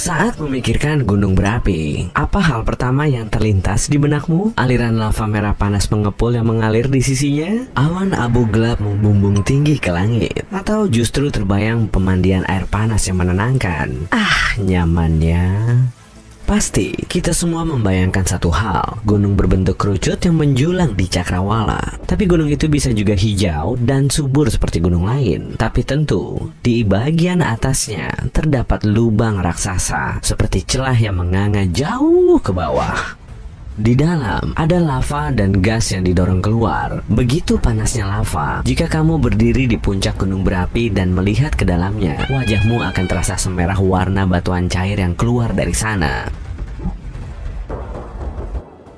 Saat memikirkan gunung berapi, apa hal pertama yang terlintas di benakmu? Aliran lava merah panas mengepul yang mengalir di sisinya? Awan abu gelap membumbung tinggi ke langit? Atau justru terbayang pemandian air panas yang menenangkan? Nyamannya. Pasti, kita semua membayangkan satu hal, gunung berbentuk kerucut yang menjulang di cakrawala. Tapi gunung itu bisa juga hijau dan subur seperti gunung lain. Tapi tentu, di bagian atasnya terdapat lubang raksasa, seperti celah yang menganga jauh ke bawah. Di dalam ada lava dan gas yang didorong keluar. Begitu panasnya lava, jika kamu berdiri di puncak gunung berapi dan melihat ke dalamnya, wajahmu akan terasa semerah warna batuan cair yang keluar dari sana.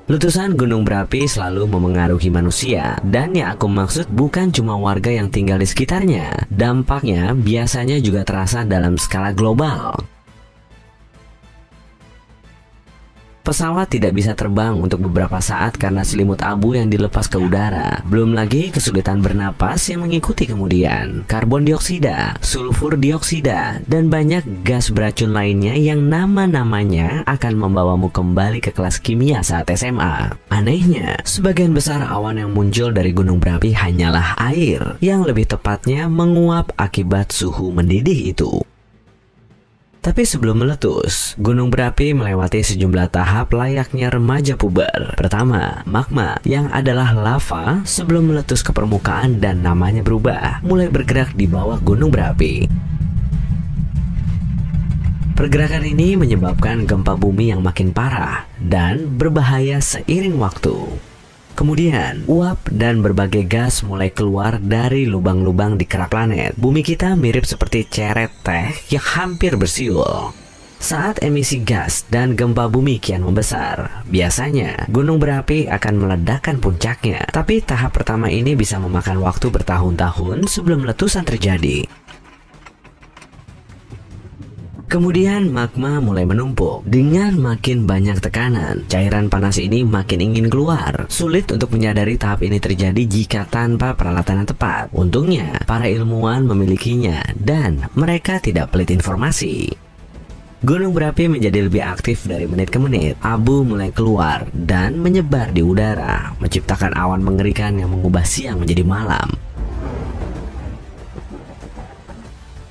Letusan gunung berapi selalu memengaruhi manusia, dan yang aku maksud bukan cuma warga yang tinggal di sekitarnya. Dampaknya biasanya juga terasa dalam skala global. Pesawat tidak bisa terbang untuk beberapa saat karena selimut abu yang dilepas ke udara. Belum lagi kesulitan bernapas yang mengikuti kemudian. Karbon dioksida, sulfur dioksida, dan banyak gas beracun lainnya yang nama-namanya akan membawamu kembali ke kelas kimia saat SMA. Anehnya, sebagian besar awan yang muncul dari gunung berapi hanyalah air, yang lebih tepatnya menguap akibat suhu mendidih itu. Tapi sebelum meletus, gunung berapi melewati sejumlah tahap layaknya remaja puber. Pertama, magma, yang adalah lava sebelum meletus ke permukaan dan namanya berubah, mulai bergerak di bawah gunung berapi. Pergerakan ini menyebabkan gempa bumi yang makin parah dan berbahaya seiring waktu. Kemudian, uap dan berbagai gas mulai keluar dari lubang-lubang di kerak planet. Bumi kita mirip seperti ceret teh yang hampir bersiul. Saat emisi gas dan gempa bumi kian membesar, biasanya gunung berapi akan meledakkan puncaknya. Tapi tahap pertama ini bisa memakan waktu bertahun-tahun sebelum letusan terjadi. Kemudian magma mulai menumpuk. Dengan makin banyak tekanan, cairan panas ini makin ingin keluar. Sulit untuk menyadari tahap ini terjadi jika tanpa peralatan yang tepat. Untungnya, para ilmuwan memilikinya dan mereka tidak pelit informasi. Gunung berapi menjadi lebih aktif dari menit ke menit. Abu mulai keluar dan menyebar di udara, menciptakan awan mengerikan yang mengubah siang menjadi malam.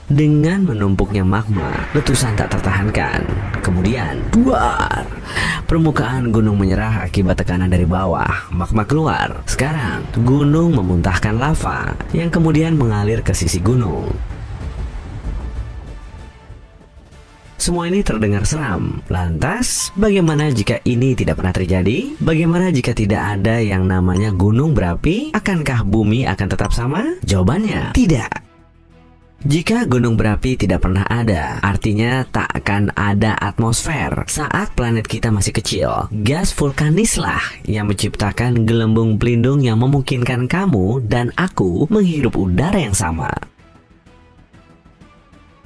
Dengan menumpuknya magma, letusan tak tertahankan. Kemudian, duar! Permukaan gunung menyerah akibat tekanan dari bawah. Magma keluar. Sekarang, gunung memuntahkan lava yang kemudian mengalir ke sisi gunung. Semua ini terdengar seram. Lantas, bagaimana jika ini tidak pernah terjadi? Bagaimana jika tidak ada yang namanya gunung berapi? Akankah bumi akan tetap sama? Jawabannya, tidak. Jika gunung berapi tidak pernah ada, artinya tak akan ada atmosfer. Saat planet kita masih kecil, gas vulkanislah yang menciptakan gelembung pelindung yang memungkinkan kamu dan aku menghirup udara yang sama.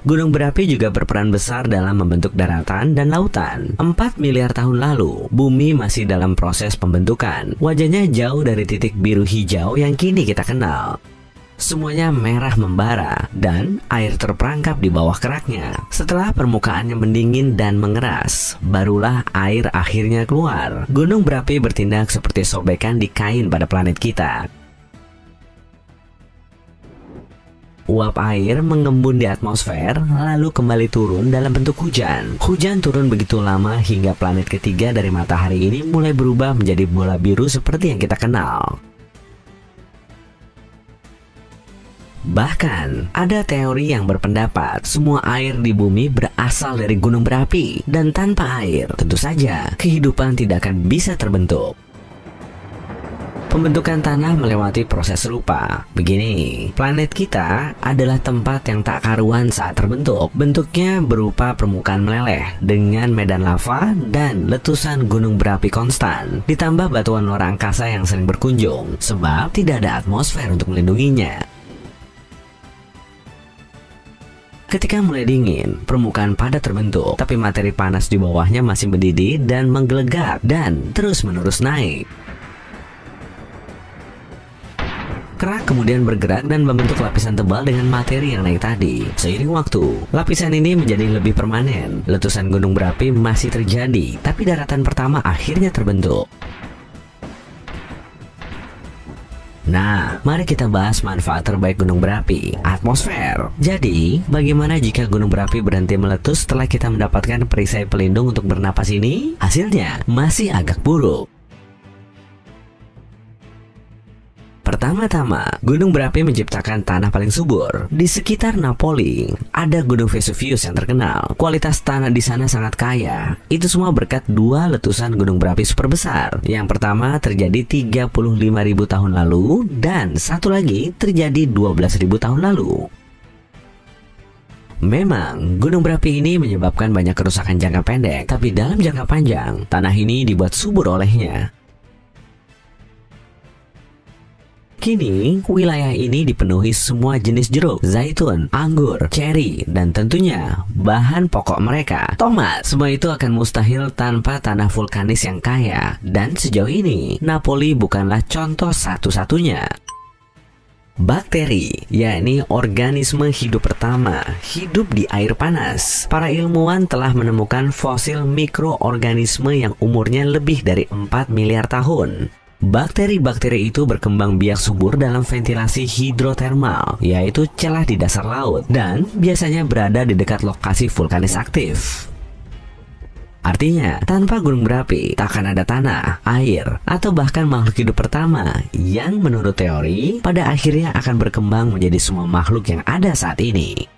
Gunung berapi juga berperan besar dalam membentuk daratan dan lautan. 4 miliar tahun lalu, bumi masih dalam proses pembentukan. Wajahnya jauh dari titik biru hijau yang kini kita kenal. Semuanya merah membara dan air terperangkap di bawah keraknya. Setelah permukaannya mendingin dan mengeras, barulah air akhirnya keluar. Gunung berapi bertindak seperti sobekan di kain pada planet kita. Uap air mengembun di atmosfer, lalu kembali turun dalam bentuk hujan. Hujan turun begitu lama hingga planet ketiga dari matahari ini mulai berubah menjadi bola biru seperti yang kita kenal. Bahkan, ada teori yang berpendapat semua air di bumi berasal dari gunung berapi. Dan tanpa air, tentu saja, kehidupan tidak akan bisa terbentuk. Pembentukan tanah melewati proses serupa. Begini, planet kita adalah tempat yang tak karuan saat terbentuk. Bentuknya berupa permukaan meleleh dengan medan lava dan letusan gunung berapi konstan. Ditambah batuan luar angkasa yang sering berkunjung, sebab tidak ada atmosfer untuk melindunginya. Ketika mulai dingin, permukaan padat terbentuk, tapi materi panas di bawahnya masih mendidih dan menggelegak dan terus-menerus naik. Kerak kemudian bergerak dan membentuk lapisan tebal dengan materi yang naik tadi. Seiring waktu, lapisan ini menjadi lebih permanen. Letusan gunung berapi masih terjadi, tapi daratan pertama akhirnya terbentuk. Nah, mari kita bahas manfaat terbaik gunung berapi, atmosfer. Jadi, bagaimana jika gunung berapi berhenti meletus setelah kita mendapatkan perisai pelindung untuk bernapas ini? Hasilnya masih agak buruk. Pertama-tama, gunung berapi menciptakan tanah paling subur. Di sekitar Napoli, ada gunung Vesuvius yang terkenal. Kualitas tanah di sana sangat kaya. Itu semua berkat dua letusan gunung berapi super besar. Yang pertama terjadi 35.000 tahun lalu, dan satu lagi terjadi 12.000 tahun lalu. Memang, gunung berapi ini menyebabkan banyak kerusakan jangka pendek, tapi dalam jangka panjang, tanah ini dibuat subur olehnya. Kini, wilayah ini dipenuhi semua jenis jeruk, zaitun, anggur, ceri, dan tentunya bahan pokok mereka, tomat. Semua itu akan mustahil tanpa tanah vulkanis yang kaya. Dan sejauh ini, Napoli bukanlah contoh satu-satunya. Bakteri, yakni organisme hidup pertama, hidup di air panas. Para ilmuwan telah menemukan fosil mikroorganisme yang umurnya lebih dari 4 miliar tahun. Bakteri-bakteri itu berkembang biak subur dalam ventilasi hidrotermal, yaitu celah di dasar laut, dan biasanya berada di dekat lokasi vulkanis aktif. Artinya, tanpa gunung berapi, tak akan ada tanah, air, atau bahkan makhluk hidup pertama yang menurut teori pada akhirnya akan berkembang menjadi semua makhluk yang ada saat ini.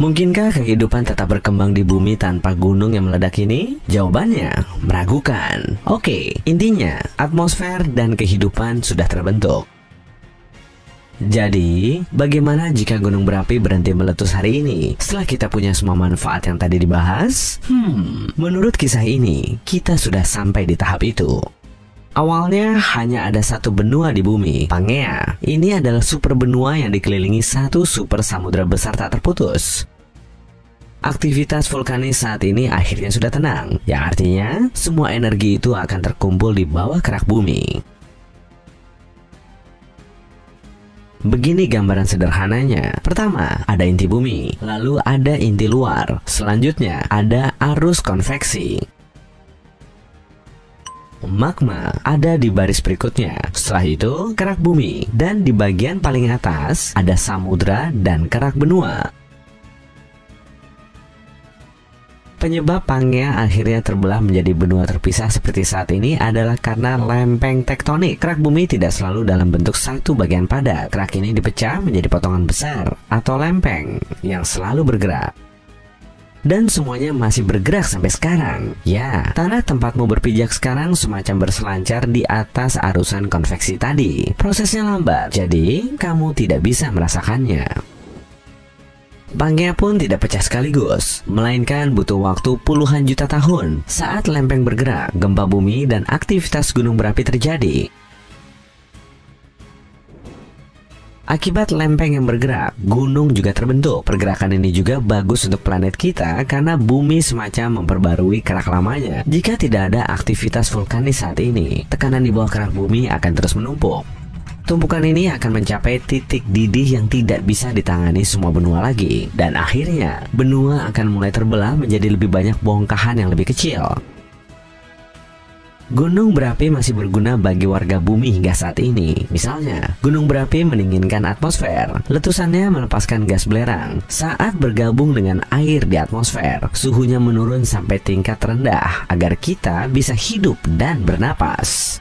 Mungkinkah kehidupan tetap berkembang di bumi tanpa gunung yang meledak ini? Jawabannya meragukan. Oke, intinya atmosfer dan kehidupan sudah terbentuk. Jadi, bagaimana jika gunung berapi berhenti meletus hari ini setelah kita punya semua manfaat yang tadi dibahas? Menurut kisah ini, kita sudah sampai di tahap itu. Awalnya hanya ada satu benua di bumi, Pangea. Ini adalah super benua yang dikelilingi satu super samudra besar tak terputus. Aktivitas vulkanis saat ini akhirnya sudah tenang, yang artinya semua energi itu akan terkumpul di bawah kerak bumi. Begini gambaran sederhananya. Pertama, ada inti bumi, lalu ada inti luar, selanjutnya ada arus konveksi. Magma ada di baris berikutnya. Setelah itu, kerak bumi, dan di bagian paling atas ada samudra dan kerak benua. Penyebab Pangea akhirnya terbelah menjadi benua terpisah seperti saat ini adalah karena lempeng tektonik. Kerak bumi tidak selalu dalam bentuk satu bagian padat. Kerak ini dipecah menjadi potongan besar atau lempeng yang selalu bergerak. Dan semuanya masih bergerak sampai sekarang. Ya, tanah tempatmu berpijak sekarang semacam berselancar di atas arusan konveksi tadi. Prosesnya lambat, jadi kamu tidak bisa merasakannya. Pangea pun tidak pecah sekaligus, melainkan butuh waktu puluhan juta tahun. Saat lempeng bergerak, gempa bumi dan aktivitas gunung berapi terjadi. Akibat lempeng yang bergerak, gunung juga terbentuk. Pergerakan ini juga bagus untuk planet kita karena bumi semacam memperbarui kerak lamanya. Jika tidak ada aktivitas vulkanis saat ini, tekanan di bawah kerak bumi akan terus menumpuk. Tumpukan ini akan mencapai titik didih yang tidak bisa ditangani semua benua lagi. Dan akhirnya, benua akan mulai terbelah menjadi lebih banyak bongkahan yang lebih kecil. Gunung berapi masih berguna bagi warga bumi hingga saat ini. Misalnya, gunung berapi mendinginkan atmosfer. Letusannya melepaskan gas belerang. Saat bergabung dengan air di atmosfer, suhunya menurun sampai tingkat rendah agar kita bisa hidup dan bernapas.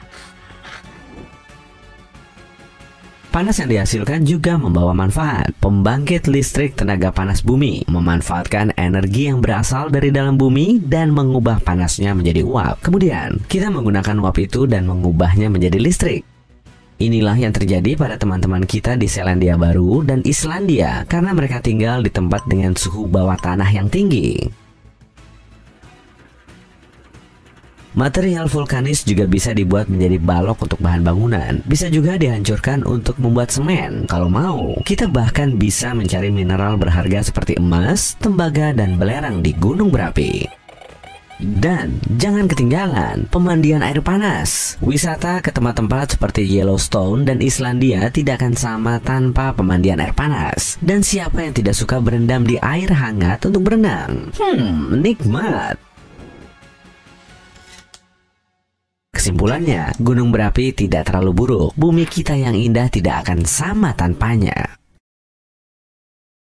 Panas yang dihasilkan juga membawa manfaat. Pembangkit listrik tenaga panas bumi memanfaatkan energi yang berasal dari dalam bumi dan mengubah panasnya menjadi uap. Kemudian, kita menggunakan uap itu dan mengubahnya menjadi listrik. Inilah yang terjadi pada teman-teman kita di Selandia Baru dan Islandia karena mereka tinggal di tempat dengan suhu bawah tanah yang tinggi. Material vulkanis juga bisa dibuat menjadi balok untuk bahan bangunan. Bisa juga dihancurkan untuk membuat semen. Kalau mau, kita bahkan bisa mencari mineral berharga seperti emas, tembaga, dan belerang di gunung berapi. Dan jangan ketinggalan pemandian air panas. Wisata ke tempat-tempat seperti Yellowstone dan Islandia tidak akan sama tanpa pemandian air panas. Dan siapa yang tidak suka berendam di air hangat untuk berenang? Nikmat. Kesimpulannya, gunung berapi tidak terlalu buruk. Bumi kita yang indah tidak akan sama tanpanya.